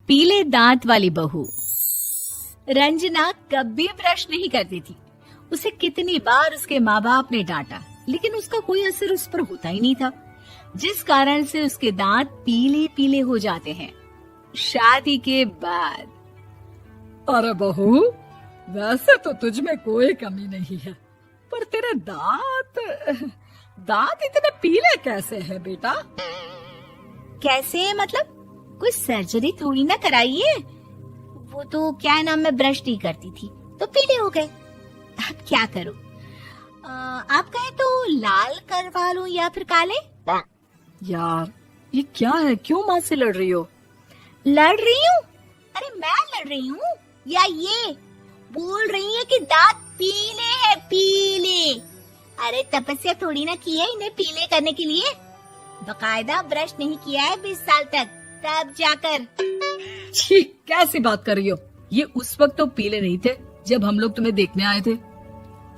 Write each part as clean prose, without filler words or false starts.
पीले दांत वाली बहू। रंजना कभी ब्रश नहीं करती थी। उसे कितनी बार उसके माँ बाप ने डांटा, लेकिन उसका कोई असर उस पर होता ही नहीं था, जिस कारण से उसके दांत पीले पीले हो जाते हैं। शादी के बाद। अरे बहू, वैसे तो तुझ में कोई कमी नहीं है, पर तेरे दांत इतने पीले कैसे हैं बेटा? कैसे मतलब? कोई सर्जरी थोड़ी ना कराई है। वो तो क्या नाम, मैं ब्रश नहीं करती थी तो पीले हो गए। अब क्या करूं? आप कहें तो लाल करवा लूं या फिर काले? यार ये क्या है, क्यों माँ से लड़ रही हो? लड़ रही हूँ? अरे मैं लड़ रही हूँ या ये बोल रही है कि दांत पीले हैं, पीले। अरे तपस्या थोड़ी ना की है इन्हें पीले करने के लिए। बकायदा ब्रश नहीं किया है 20 साल तक, तब जाकर। छी, कैसी बात कर रही हो? ये उस वक्त तो पीले नहीं थे जब हम लोग तुम्हें देखने आए थे।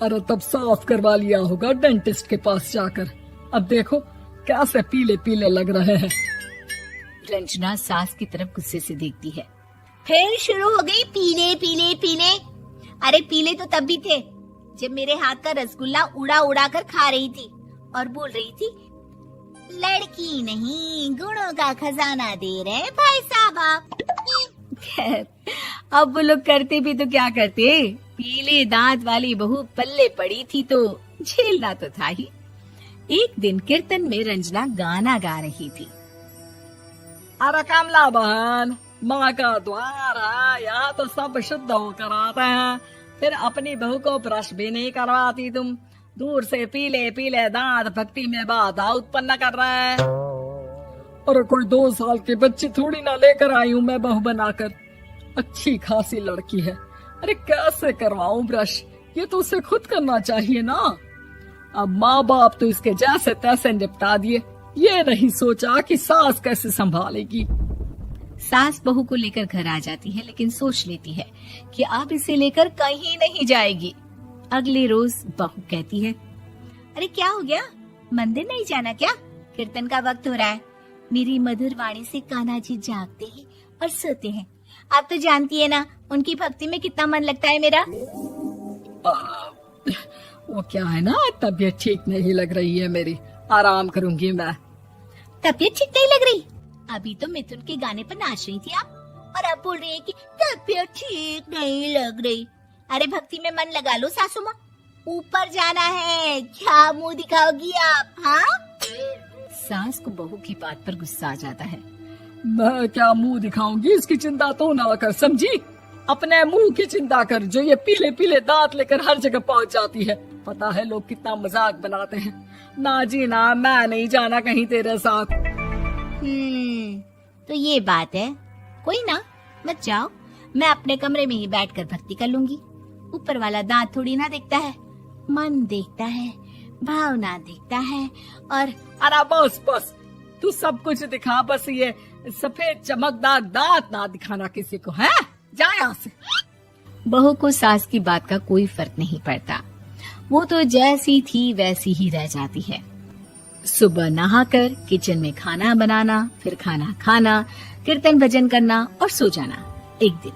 अरे तब साफ करवा लिया होगा डेंटिस्ट के पास जाकर। अब देखो कैसे पीले पीले लग रहे हैं। रंजना सास की तरफ गुस्से से देखती है। फिर शुरू हो गई पीले पीले पीले। अरे पीले तो तब भी थे जब मेरे हाथ का रसगुल्ला उड़ा उड़ा कर खा रही थी और बोल रही थी, लड़की नहीं गुणों का खजाना दे रहे भाई साहब आप। खैर, अब वो लोग करते भी तो क्या करते, पीले दांत वाली बहू पल्ले पड़ी थी तो झेलना तो था ही। एक दिन कीर्तन में रंजना गाना गा रही थी। अरे कमला बहन, माँ का द्वार है, यहाँ तो सब शुद्ध होकर आते हैं, फिर अपनी बहू को ब्रश भी नहीं करवाती तुम। दूर से पीले पीले दांत भक्ति में बाधा उत्पन्न कर रहे हैं। अरे कोई 2 साल के बच्ची थोड़ी ना लेकर आई हूँ मैं बहू बनाकर। अच्छी खासी लड़की है, अरे कैसे करवाऊं ब्रश? ये तो उसे खुद करना चाहिए ना। अब माँ बाप तो इसके जैसे तैसे निपटा दिए, ये नहीं सोचा कि सास कैसे संभालेगी। सास बहू को लेकर घर आ जाती है, लेकिन सोच लेती है कि अब इसे लेकर कहीं नहीं जाएगी। अगले रोज बहू कहती है, अरे क्या हो गया, मंदिर नहीं जाना क्या? कीर्तन का वक्त हो रहा है। मेरी मधुर वाणी से कान्हा जी जागते हैं और सोते हैं। आप तो जानती है ना उनकी भक्ति में कितना मन लगता है मेरा। वो क्या है ना, तबीयत ठीक नहीं लग रही है मेरी, आराम करूंगी मैं। तबीयत ठीक नहीं लग रही? अभी तो मिथुन के गाने पर नाच रही थी आप, और अब बोल रही है कि तबीयत ठीक नहीं लग रही। अरे भक्ति में मन लगा लो सासू माँ, ऊपर जाना है, क्या मुंह दिखाओगी आप? हाँ? सास को बहू की बात पर गुस्सा आ जाता है। मैं क्या मुंह दिखाऊंगी, इसकी चिंता तो ना कर, समझी? अपने मुंह की चिंता कर, जो ये पीले पीले दांत लेकर हर जगह पहुंच जाती है। पता है लोग कितना मजाक बनाते हैं। ना जी ना, मैं नहीं जाना कहीं तेरे साथ। तो ये बात है। कोई ना, मत जाओ, मैं अपने कमरे में ही बैठकर भक्ति कर लूंगी। ऊपर वाला दांत थोड़ी ना देखता है, मन देखता है, भावना देखता है। और अरे बस बस, तू सब कुछ दिखा, बस ये सफेद चमकदार दांत ना दिखाना किसी को, है? जा यहाँ से। बहू को सास की बात का कोई फर्क नहीं पड़ता, वो तो जैसी थी वैसी ही रह जाती है। सुबह नहाकर किचन में खाना बनाना, फिर खाना खाना, कीर्तन भजन करना और सो जाना। एक दिन,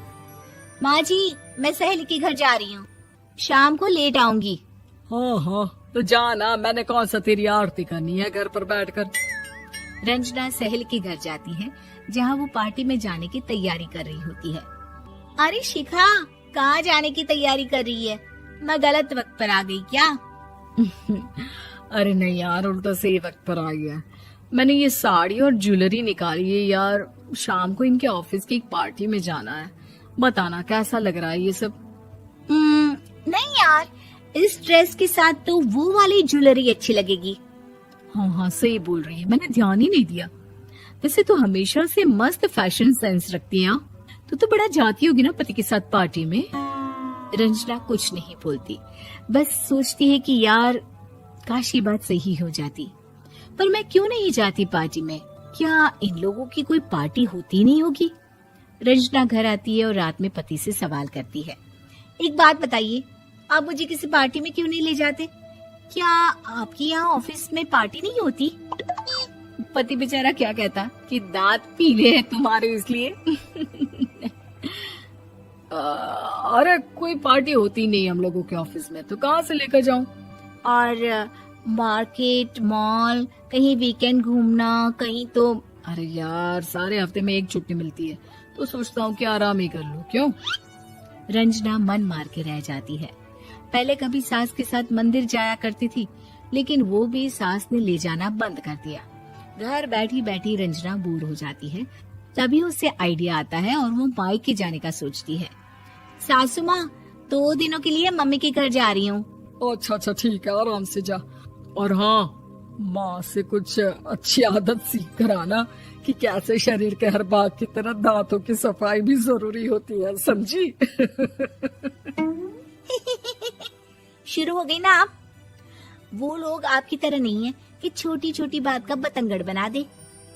माँ जी मैं सहेली के घर जा रही हूँ, शाम को लेट आऊंगी। हाँ हाँ तो जाना, मैंने कौन सा तेरी आरती करनी है घर पर बैठकर। रंजना सहेली के घर जाती है, जहाँ वो पार्टी में जाने की तैयारी कर रही होती है। अरे शिखा, कहाँ जाने की तैयारी कर रही है? मैं गलत वक्त पर आ गई क्या? अरे नहीं यार, उल्टा सही वक्त पर आ गया। मैंने ये साड़ी और ज्वेलरी निकाली है यार, शाम को इनके ऑफिस की एक पार्टी में जाना है। बताना कैसा लग रहा है ये सब? नहीं यार, इस ड्रेस के साथ तो वो वाली ज्वेलरी अच्छी लगेगी। हाँ हाँ सही बोल रही है, मैंने ध्यान ही नहीं दिया। वैसे तो हमेशा से मस्त फैशन सेंस रखती है। तो बड़ा जाती होगी ना पति के साथ पार्टी में। रंजना कुछ नहीं बोलती, बस सोचती है कि यार काश ये बात सही हो जाती, पर मैं क्यों नहीं जाती पार्टी में? क्या इन लोगों की कोई पार्टी होती नहीं होगी? रंजना घर आती है और रात में पति से सवाल करती है, एक बात बताइए, आप मुझे किसी पार्टी में क्यों नहीं ले जाते? क्या आपकी यहाँ ऑफिस में पार्टी नहीं होती? पति बेचारा क्या कहता कि दांत पीले हैं तुम्हारे इसलिए। अरे कोई पार्टी होती नहीं हम लोगों के ऑफिस में, तो कहाँ से लेकर जाऊं? और मार्केट, मॉल, कहीं वीकेंड घूमना, कहीं तो। अरे यार सारे हफ्ते में एक छुट्टी मिलती है, तो सोचता हूँ कि आराम ही कर लूं। क्यों? रंजना मन मार के रह जाती है। पहले कभी सास के साथ मंदिर जाया करती थी, लेकिन वो भी सास ने ले जाना बंद कर दिया। घर बैठी बैठी रंजना बोर हो जाती है। तभी उसे आइडिया आता है और वो मायके जाने का सोचती है। सासू माँ, 2 दिनों के लिए मम्मी के घर जा रही हूँ। अच्छा ठीक है, आराम से जा। और हाँ, माँ से कुछ अच्छी आदत सीख कर आना कि कैसे शरीर के हर भाग की तरह दांतों की सफाई भी जरूरी होती है, समझी? शुरू हो गई ना आप। वो लोग आपकी तरह नहीं है कि छोटी छोटी बात का बतंगड़ बना दे।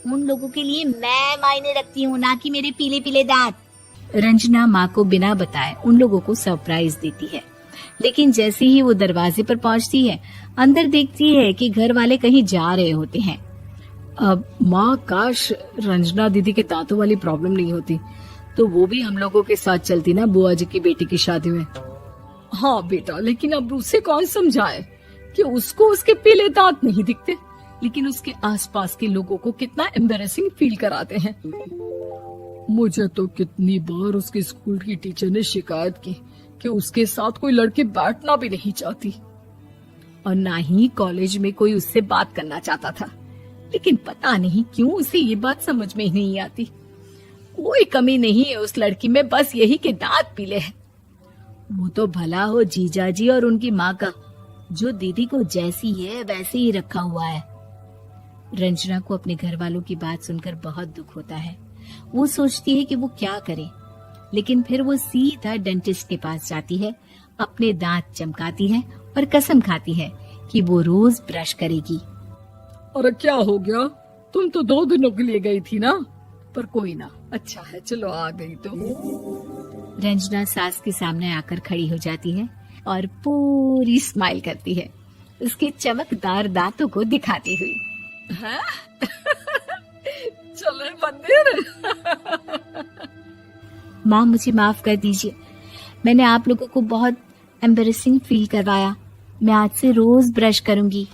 उन लोगों के लिए मैं मायने रखती हूँ, ना कि मेरे पीले पीले दांत। रंजना माँ को बिना बताए उन लोगों को सरप्राइज देती है, लेकिन जैसे ही वो दरवाजे पर पहुंचती है, अंदर देखती है कि घर वाले कहीं जा रहे होते हैं। अब माँ, काश रंजना दीदी के दांतों वाली प्रॉब्लम नहीं होती, तो वो भी हम लोगों के साथ चलती ना बुआ जी की बेटी की शादी में। हाँ बेटा, लेकिन अब उसे कौन समझाए कि उसको उसके पीले दांत नहीं दिखते, लेकिन उसके आसपास के लोगों को कितना एम्बैरेसिंग फील कराते हैं। मुझे तो कितनी बार उसके स्कूल की टीचर ने शिकायत की कि उसके साथ कोई लड़की बैठना भी नहीं चाहती, और ना ही कॉलेज में कोई उससे बात करना चाहता था। लेकिन पता नहीं क्यों उसे ये बात समझ में ही नहीं आती। कोई कमी नहीं है उस लड़की में, बस यही कि दांत पीले हैं। वो तो भला हो जीजा जी और उनकी माँ का, जो दीदी को जैसी है वैसे ही रखा हुआ है। रंजना को अपने घर वालों की बात सुनकर बहुत दुख होता है। वो सोचती है कि वो क्या करे, लेकिन फिर वो सीधा डेंटिस्ट के पास जाती है, अपने दांत चमकाती है और कसम खाती है कि वो रोज ब्रश करेगी। अरे क्या हो गया? तुम तो 2 दिनों के लिए गई थी ना, पर कोई ना, अच्छा है, चलो आ गई तो। रंजना सास के सामने आकर खड़ी हो जाती है और पूरी स्माइल करती है, उसके चमकदार दांतों को दिखाती हुई। हैं? चले मंदिर। माँ, मुझे माफ कर दीजिए, मैंने आप लोगों को बहुत एम्बैरेसिंग फील करवाया। मैं आज से रोज ब्रश करूंगी।